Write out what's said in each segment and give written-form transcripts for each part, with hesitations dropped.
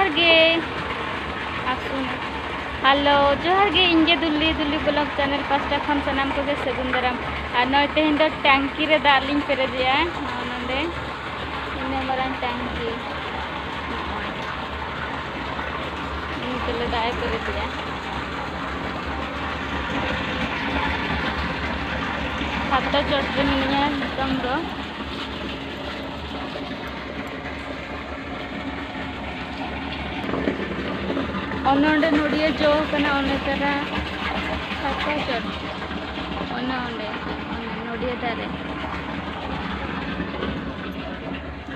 जोहर गे आसुन hello जोहर गे इंजे दुल्ली दुल्ली blog channel pasta खन सनाम को गे सगुन दाराम और नय तेहन दो टैंकी रे दाग लिंग पेरेजिया नंदे इने मरान टैंकी इनके दाग पेरेजिया हाथ चोट रे मिनिया नितंग दो अनोंडे नोडिया जो कना ओने तरा खाता चट ओने ओंडे ओने नोडिया दारे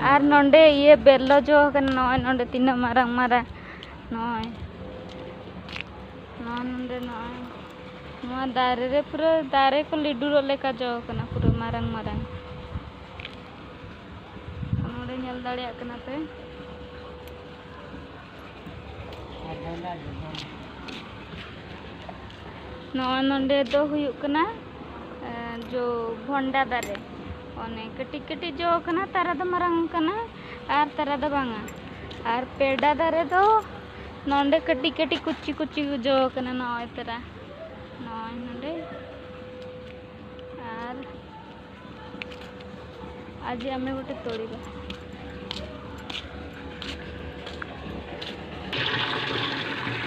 आर नोंडे ये बेलो जो कना नय नोंडे तीन मारांग मारा नय नोंडे नय नुआ दारे रे पूरा दारे को लिडुरो लेका जो कना पूरा मारांग मारांग नोंडे नेल दाड़िया कना पे नोंडे दो हुयुक कना जो भोंडा दारे ओने कटी कटी जो कना तारा द मारांग कना are Tara the Banga are पेड़ा दारे दो नोंडे कटी कटी कुची कुची जो कना नय तरा नय नोंडे आर आज आमे गोटे तोड़ीबा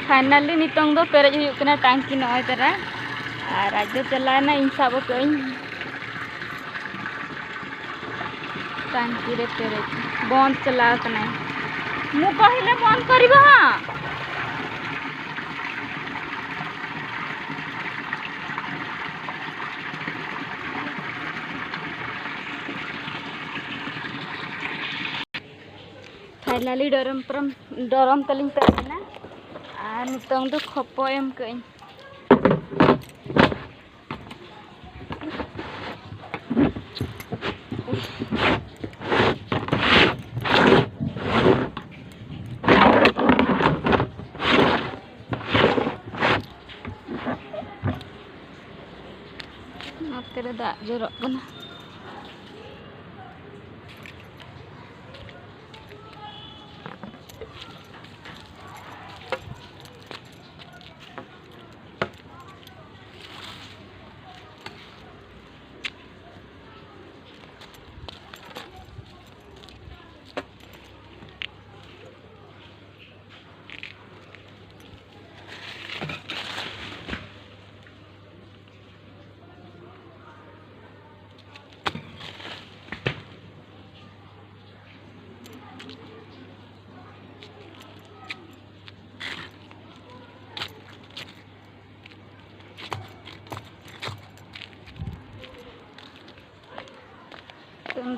फाइनली नितंग दो पेरेज हुयुक कना टांकी नय तरा और आज चलाना इन सब कहीं टांकी रे पेरेज बंद चला कना मु कहले बंद करबा फाइनली डरम तलिंग पेरेजना आ नितंग दो खपो एम कहीं तेरे दाग जोरक कना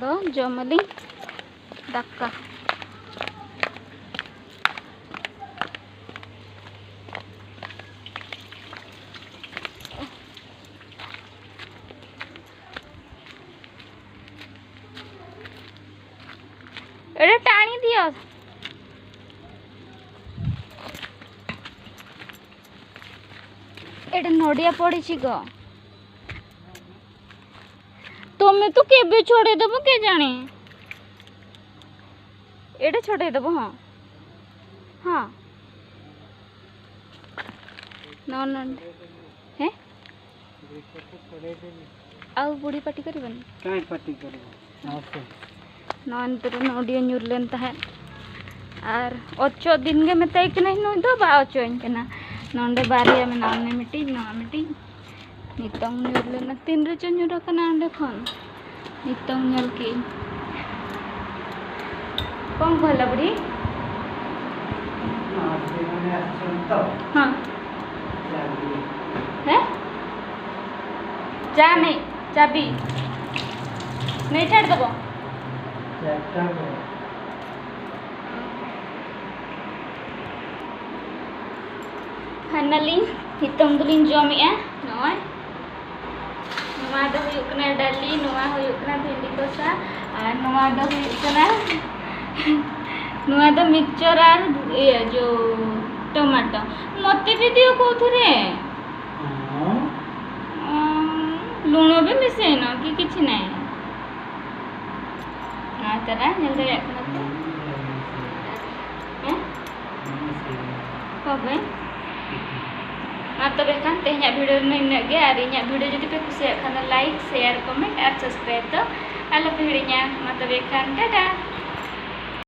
दो जमली दाका एडे टाणी दियो एडे नोडिया पड़ी छी गो तुम्हें तो केबे छोड़े दबो के जाने एडे छोड़े दबो हाँ हाँ न न है आउ बुढ़ी पार्टी करबन काय पार्टी करबो नन तर नोडिया न्यूरलेन तहे आर ओचो दिन गे मेताई कना न दो बा ओचोइन कना नंडे बारिया में नाम ने मिटी ना मिटी नितंग न्यूरलेन तीन रे चन्युरा कना अंडे खन नितंग नेल की कौन कहला बुढ़ी हाँ है जा नहीं चाबी नहीं छाड़ दबो फाइनली हितंग दुलिन जमिया नय नवा दो हुयुक कना डाली नवा हुयुक कना भिंडी कोसा और नवा दो हुयुक कना नवा दो मिक्सचर और ये जो टमाटो मते भी दियो कोथरे लुणो भी मिसे न कि किछि नहीं आ तरा जल्दी रखना हैं होबे मा तबे खान तेहኛ वीडियो नगे और इኛ वीडियो जदि पे कुसिया खान लाइक शेयर कमेंट और सब्सक्राइब तो आलो पे हिड़िया मा तबे खान टाटा।